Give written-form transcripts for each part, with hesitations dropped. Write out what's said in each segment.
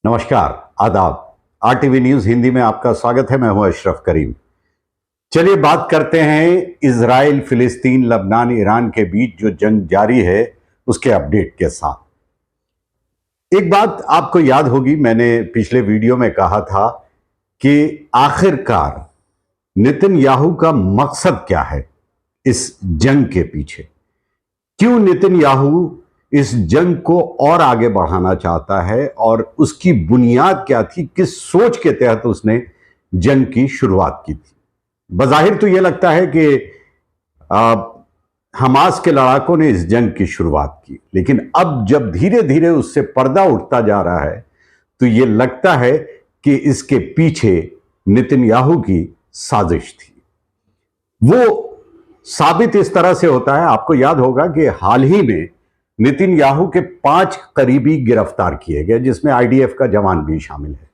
नमस्कार, आदाब। RTV news Hindi में आपका स्वागत है। मैं हूं अशरफ करीम। चलिए बात करते हैं इजराइल, फिलिस्तीन, लबनान, ईरान के बीच जो जंग जारी है उसके अपडेट के साथ। एक बात आपको याद होगी, मैंने पिछले वीडियो में कहा था कि आखिरकार नेतन्याहू का मकसद क्या है इस जंग के पीछे। क्यों नेतन्याहू इस जंग को और आगे बढ़ाना चाहता है और उसकी बुनियाद क्या थी, किस सोच के तहत उसने जंग की शुरुआत की थी। बज़ाहिर तो यह लगता है कि हमास के लड़ाकों ने इस जंग की शुरुआत की, लेकिन अब जब धीरे धीरे उससे पर्दा उठता जा रहा है तो यह लगता है कि इसके पीछे नेतन्याहू की साजिश थी। वो साबित इस तरह से होता है, आपको याद होगा कि हाल ही में नेतन्याहू के 5 करीबी गिरफ्तार किए गए, जिसमें आईडीएफ का जवान भी शामिल है।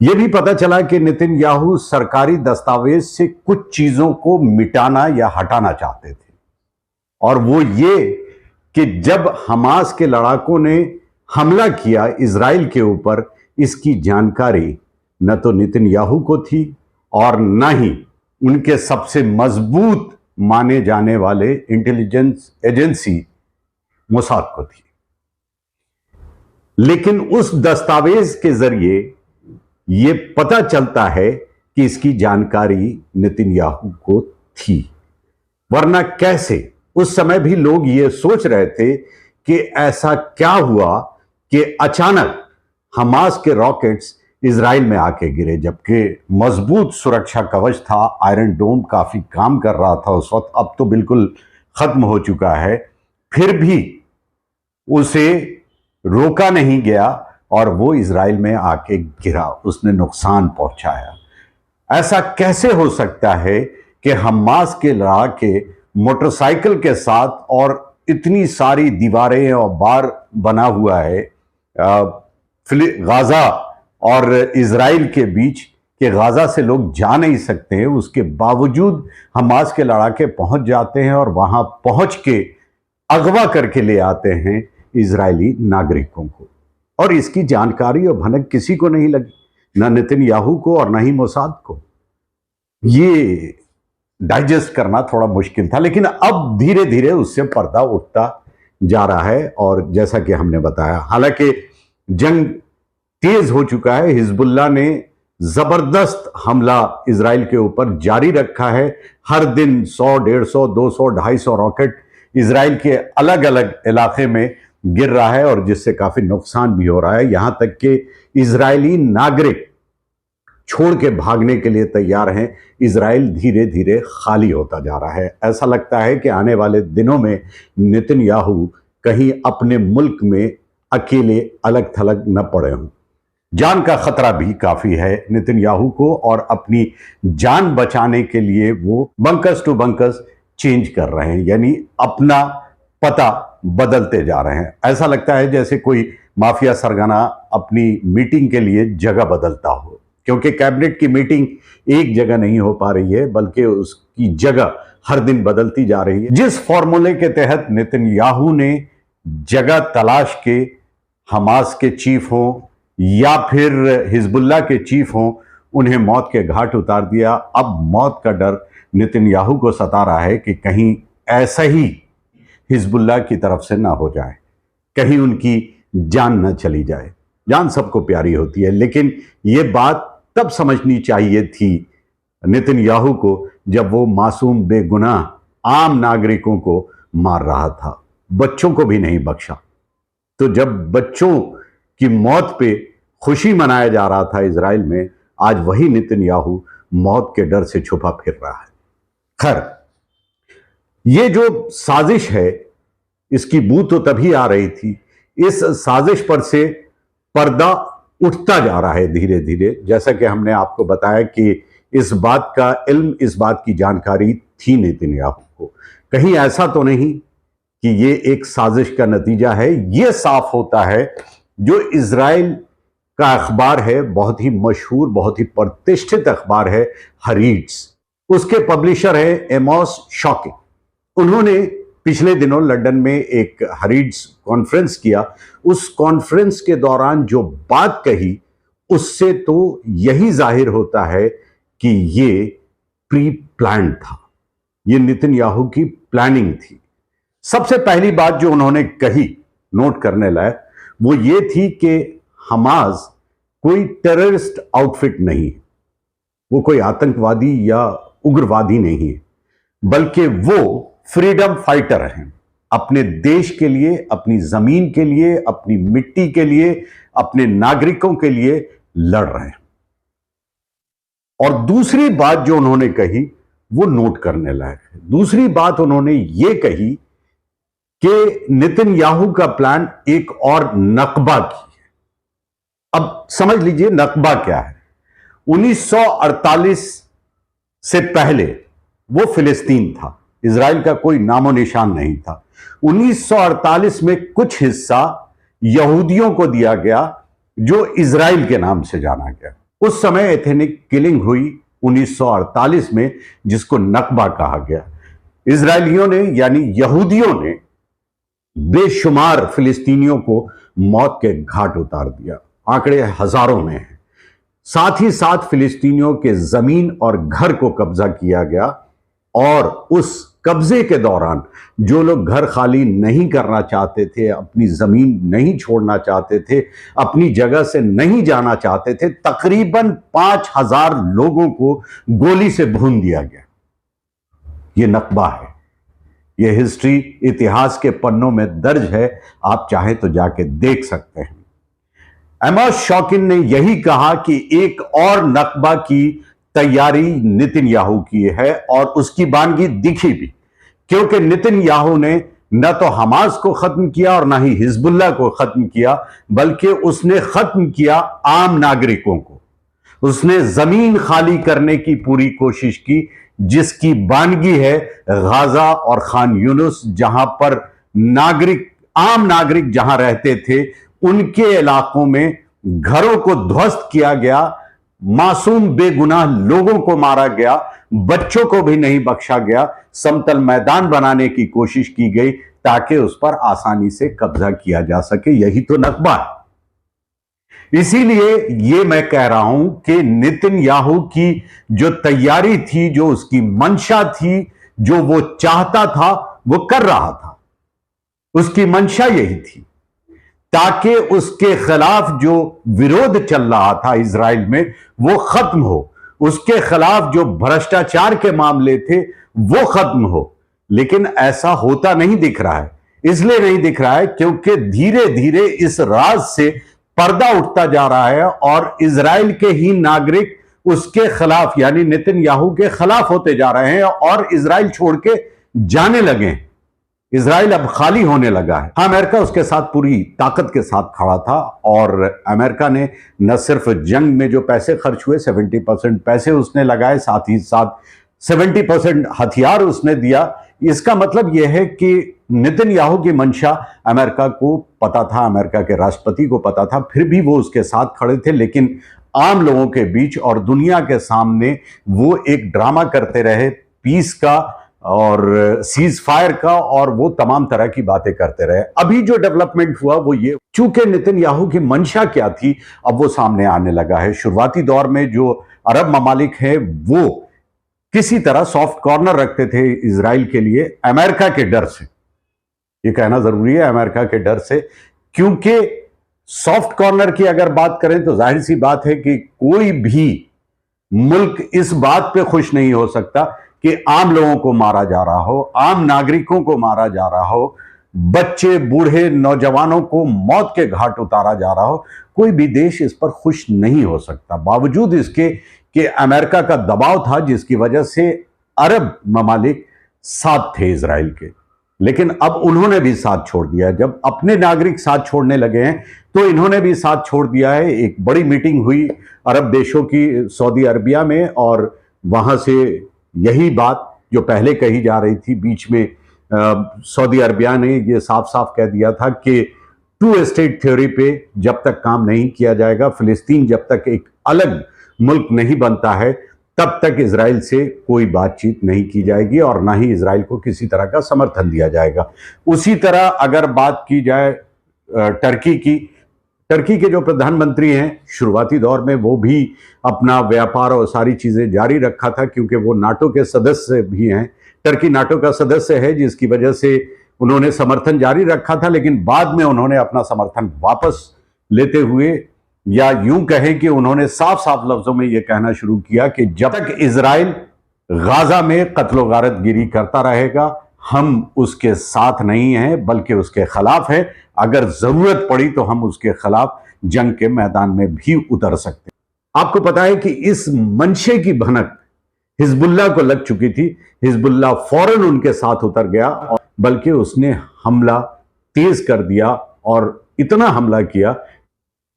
यह भी पता चला कि नेतन्याहू सरकारी दस्तावेज से कुछ चीजों को मिटाना या हटाना चाहते थे, और वो ये कि जब हमास के लड़ाकों ने हमला किया इजराइल के ऊपर, इसकी जानकारी न तो नेतन्याहू को थी और न ही उनके सबसे मजबूत माने जाने वाले इंटेलिजेंस एजेंसी मोसाद को थी। लेकिन उस दस्तावेज के जरिए यह पता चलता है कि इसकी जानकारी नेतन्याहू को थी, वरना कैसे। उस समय भी लोग यह सोच रहे थे कि ऐसा क्या हुआ कि अचानक हमास के रॉकेट्स इजराइल में आके गिरे, जबकि मजबूत सुरक्षा कवच था, आयरन डोम काफी काम कर रहा था उस वक्त, अब तो बिल्कुल खत्म हो चुका है, फिर भी उसे रोका नहीं गया और वो इजराइल में आके गिरा, उसने नुकसान पहुंचाया। ऐसा कैसे हो सकता है कि हमास के लड़ाके मोटरसाइकिल के साथ, और इतनी सारी दीवारें और बार बना हुआ है गाजा और इजराइल के बीच, कि गाजा से लोग जा नहीं सकते हैं, उसके बावजूद हमास के लड़ाके पहुंच जाते हैं और वहां पहुंच के अगवा करके ले आते हैं इजरायली नागरिकों को। और इसकी जानकारी और भनक किसी को नहीं लगी, न नेतन्याहू को और न ही मोसाद को। ये डाइजेस्ट करना थोड़ा मुश्किल था, लेकिन अब धीरे धीरे उससे पर्दा उठता जा रहा है। और जैसा कि हमने बताया, हालांकि जंग तेज हो चुका है, हिजबुल्लाह ने जबरदस्त हमला इजराइल के ऊपर जारी रखा है। हर दिन 100, 150, 200, 250 रॉकेट इजराइल के अलग अलग इलाके में गिर रहा है, और जिससे काफी नुकसान भी हो रहा है। यहां तक कि इजरायली नागरिक छोड़ के भागने के लिए तैयार हैं। इजराइल धीरे धीरे खाली होता जा रहा है। ऐसा लगता है कि आने वाले दिनों में नेतन्याहू कहीं अपने मुल्क में अकेले अलग थलग न पड़े हों। जान का खतरा भी काफी है नेतन्याहू को, और अपनी जान बचाने के लिए वो बंकस टू बंकस चेंज कर रहे हैं, यानी अपना पता बदलते जा रहे हैं। ऐसा लगता है जैसे कोई माफिया सरगना अपनी मीटिंग के लिए जगह बदलता हो, क्योंकि कैबिनेट की मीटिंग एक जगह नहीं हो पा रही है, बल्कि उसकी जगह हर दिन बदलती जा रही है। जिस फॉर्मूले के तहत नेतन्याहू ने जगह तलाश के हमास के चीफ हों या फिर हिजबुल्लाह के चीफ हों, उन्हें मौत के घाट उतार दिया। अब मौत का डर नेतन्याहू को सता रहा है कि कहीं ऐसा ही हिजबुल्लाह की तरफ से ना हो जाए, कहीं उनकी जान न चली जाए। जान सबको प्यारी होती है, लेकिन यह बात तब समझनी चाहिए थी नेतन्याहू को जब वो मासूम बेगुनाह आम नागरिकों को मार रहा था, बच्चों को भी नहीं बख्शा। तो जब बच्चों की मौत पे खुशी मनाया जा रहा था इजराइल में, आज वही नेतन्याहू मौत के डर से छुपा फिर रहा है। खैर, ये जो साजिश है, इसकी बू तो तभी आ रही थी। इस साजिश पर से पर्दा उठता जा रहा है धीरे धीरे। जैसा कि हमने आपको बताया कि इस बात का इल्म, इस बात की जानकारी थी नेतन्याहू को। कहीं ऐसा तो नहीं कि ये एक साजिश का नतीजा है। ये साफ होता है, जो इजराइल का अखबार है, बहुत ही मशहूर, बहुत ही प्रतिष्ठित अखबार है हरीट्स, उसके पब्लिशर है एमोस शॉकी। उन्होंने पिछले दिनों लंदन में एक हरीड्स कॉन्फ्रेंस किया। उस कॉन्फ्रेंस के दौरान जो बात कही उससे तो यही जाहिर होता है कि ये प्री प्लान था, ये नेतन्याहू की प्लानिंग थी। सबसे पहली बात जो उन्होंने कही नोट करने लायक वो ये थी कि हमास कोई टेररिस्ट आउटफिट नहीं है, वो कोई आतंकवादी या उग्रवादी नहीं है, बल्कि वो फ्रीडम फाइटर हैं। अपने देश के लिए, अपनी जमीन के लिए, अपनी मिट्टी के लिए, अपने नागरिकों के लिए लड़ रहे हैं। और दूसरी बात जो उन्होंने कही वो नोट करने लायक है। दूसरी बात उन्होंने ये कही कि नेतन्याहू का प्लान एक और नकबा की है। अब समझ लीजिए नकबा क्या है। 1948 से पहले वो फिलिस्तीन था, इजराइल का कोई नामो निशान नहीं था। 1948 में कुछ हिस्सा यहूदियों को दिया गया जो इजराइल के नाम से जाना गया। उस समय एथनिक किलिंग हुई 1948 में, जिसको नकबा कहा गया। इजरायलियों ने यानी यहूदियों ने बेशुमार फिलिस्तीनियों को मौत के घाट उतार दिया, आंकड़े हजारों में हैं। साथ ही साथ फिलिस्तीनियों के जमीन और घर को कब्जा किया गया, और उस कब्जे के दौरान जो लोग घर खाली नहीं करना चाहते थे, अपनी जमीन नहीं छोड़ना चाहते थे, अपनी जगह से नहीं जाना चाहते थे, तकरीबन 5000 लोगों को गोली से भून दिया गया। यह नकबा है, यह हिस्ट्री इतिहास के पन्नों में दर्ज है, आप चाहें तो जाके देख सकते हैं। एमोस शॉकिन ने यही कहा कि एक और नकबा की तैयारी नेतन्याहू की है, और उसकी बानगी दिखी भी, क्योंकि नेतन्याहू ने न तो हमास को खत्म किया और न ही हिजबुल्लाह को खत्म किया, बल्कि उसने खत्म किया आम नागरिकों को। उसने जमीन खाली करने की पूरी कोशिश की, जिसकी बानगी है गाजा और खान यूनुस, जहां पर आम नागरिक जहां रहते थे उनके इलाकों में घरों को ध्वस्त किया गया, मासूम बेगुनाह लोगों को मारा गया, बच्चों को भी नहीं बख्शा गया। समतल मैदान बनाने की कोशिश की गई ताकि उस पर आसानी से कब्जा किया जा सके। यही तो नकबा है। इसीलिए ये मैं कह रहा हूं कि नेतन्याहू की जो तैयारी थी, जो उसकी मंशा थी, जो वो चाहता था, वो कर रहा था। उसकी मंशा यही थी ताकि उसके खिलाफ जो विरोध चल रहा था इजराइल में वो खत्म हो, उसके खिलाफ जो भ्रष्टाचार के मामले थे वो खत्म हो। लेकिन ऐसा होता नहीं दिख रहा है। इसलिए नहीं दिख रहा है क्योंकि धीरे धीरे इस राज से पर्दा उठता जा रहा है, और इजराइल के ही नागरिक उसके खिलाफ यानी नेतन्याहू के खिलाफ होते जा रहे हैं और इजराइल छोड़ के जाने लगे हैं। इजराइल अब खाली होने लगा है। अमेरिका उसके साथ पूरी ताकत के साथ खड़ा था, और अमेरिका ने न सिर्फ जंग में जो पैसे खर्च हुए 70% पैसे उसने लगाए, साथ ही साथ 70% हथियार उसने दिया। इसका मतलब यह है कि नेतन्याहू की मंशा अमेरिका को पता था, अमेरिका के राष्ट्रपति को पता था, फिर भी वो उसके साथ खड़े थे। लेकिन आम लोगों के बीच और दुनिया के सामने वो एक ड्रामा करते रहे पीस का और सीज फायर का, और वो तमाम तरह की बातें करते रहे। अभी जो डेवलपमेंट हुआ वो ये, चूंकि नेतन्याहू की मंशा क्या थी अब वो सामने आने लगा है। शुरुआती दौर में जो अरब ममालिक हैं वो किसी तरह सॉफ्ट कॉर्नर रखते थे इजराइल के लिए, अमेरिका के डर से। ये कहना जरूरी है, अमेरिका के डर से, क्योंकि सॉफ्ट कॉर्नर की अगर बात करें तो जाहिर सी बात है कि कोई भी मुल्क इस बात पे खुश नहीं हो सकता कि आम लोगों को मारा जा रहा हो, आम नागरिकों को मारा जा रहा हो, बच्चे बूढ़े नौजवानों को मौत के घाट उतारा जा रहा हो। कोई भी देश इस पर खुश नहीं हो सकता, बावजूद इसके कि अमेरिका का दबाव था, जिसकी वजह से अरब ममालिक साथ थे इजराइल के। लेकिन अब उन्होंने भी साथ छोड़ दिया। जब अपने नागरिक साथ छोड़ने लगे हैं तो इन्होंने भी साथ छोड़ दिया है। एक बड़ी मीटिंग हुई अरब देशों की सऊदी अरबिया में, और वहां से यही बात जो पहले कही जा रही थी, बीच में सऊदी अरबिया ने ये साफ साफ कह दिया था कि 2 स्टेट थ्योरी पे जब तक काम नहीं किया जाएगा, फिलिस्तीन जब तक एक अलग मुल्क नहीं बनता है, तब तक इजराइल से कोई बातचीत नहीं की जाएगी और ना ही इजराइल को किसी तरह का समर्थन दिया जाएगा। उसी तरह अगर बात की जाए टर्की की, टर्की के जो प्रधानमंत्री हैं, शुरुआती दौर में वो भी अपना व्यापार और सारी चीजें जारी रखा था, क्योंकि वो नाटो के सदस्य भी हैं। टर्की नाटो का सदस्य है, जिसकी वजह से उन्होंने समर्थन जारी रखा था, लेकिन बाद में उन्होंने अपना समर्थन वापस लेते हुए, या यूं कहें कि उन्होंने साफ साफ लफ्जों में यह कहना शुरू किया कि जब तक इजराइल गाजा में कत्लो गारतगिरी करता रहेगा, हम उसके साथ नहीं हैं बल्कि उसके खिलाफ हैं। अगर जरूरत पड़ी तो हम उसके खिलाफ जंग के मैदान में भी उतर सकते हैं। आपको पता है कि इस मंशे की भनक हिजबुल्लाह को लग चुकी थी। हिजबुल्लाह फौरन उनके साथ उतर गया, और बल्कि उसने हमला तेज कर दिया और इतना हमला किया।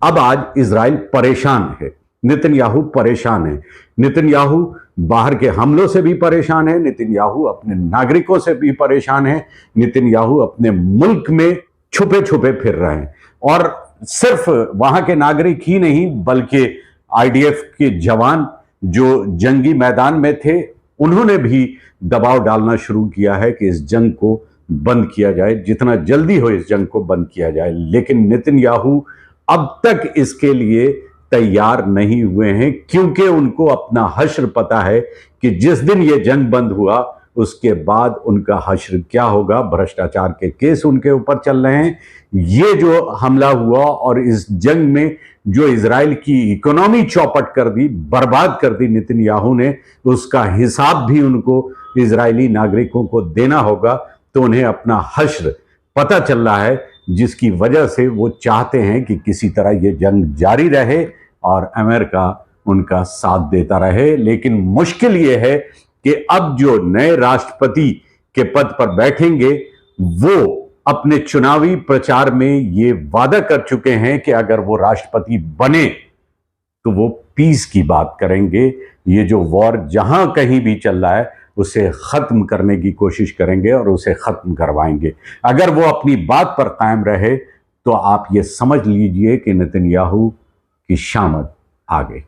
अब आज इजराइल परेशान है, नेतन्याहू परेशान है। नेतन्याहू बाहर के हमलों से भी परेशान है, नेतन्याहू अपने नागरिकों से भी परेशान है, नेतन्याहू अपने मुल्क में छुपे छुपे फिर रहे हैं। और सिर्फ वहां के नागरिक ही नहीं, बल्कि आईडीएफ के जवान जो जंगी मैदान में थे, उन्होंने भी दबाव डालना शुरू किया है कि इस जंग को बंद किया जाए, जितना जल्दी हो इस जंग को बंद किया जाए। लेकिन नेतन्याहू अब तक इसके लिए तैयार नहीं हुए हैं, क्योंकि उनको अपना हश्र पता है कि जिस दिन यह जंग बंद हुआ उसके बाद उनका हश्र क्या होगा। भ्रष्टाचार के केस उनके ऊपर चल रहे हैं। ये जो हमला हुआ और इस जंग में जो इजराइल की इकोनॉमी चौपट कर दी, बर्बाद कर दी नेतन्याहू ने, उसका हिसाब भी उनको इजरायली नागरिकों को देना होगा। तो उन्हें अपना हश्र पता चल रहा है, जिसकी वजह से वो चाहते हैं कि किसी तरह ये जंग जारी रहे और अमेरिका उनका साथ देता रहे। लेकिन मुश्किल ये है कि अब जो नए राष्ट्रपति के पद पर बैठेंगे, वो अपने चुनावी प्रचार में ये वादा कर चुके हैं कि अगर वो राष्ट्रपति बने तो वो पीस की बात करेंगे। ये जो वॉर जहां कहीं भी चल रहा है उसे खत्म करने की कोशिश करेंगे और उसे खत्म करवाएंगे। अगर वो अपनी बात पर कायम रहे तो आप ये समझ लीजिए कि नेतन्याहू की शामत आ गई।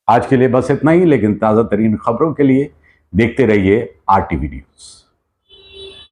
आज के लिए बस इतना ही, लेकिन ताज़ा तरीन खबरों के लिए देखते रहिए RTV न्यूज़।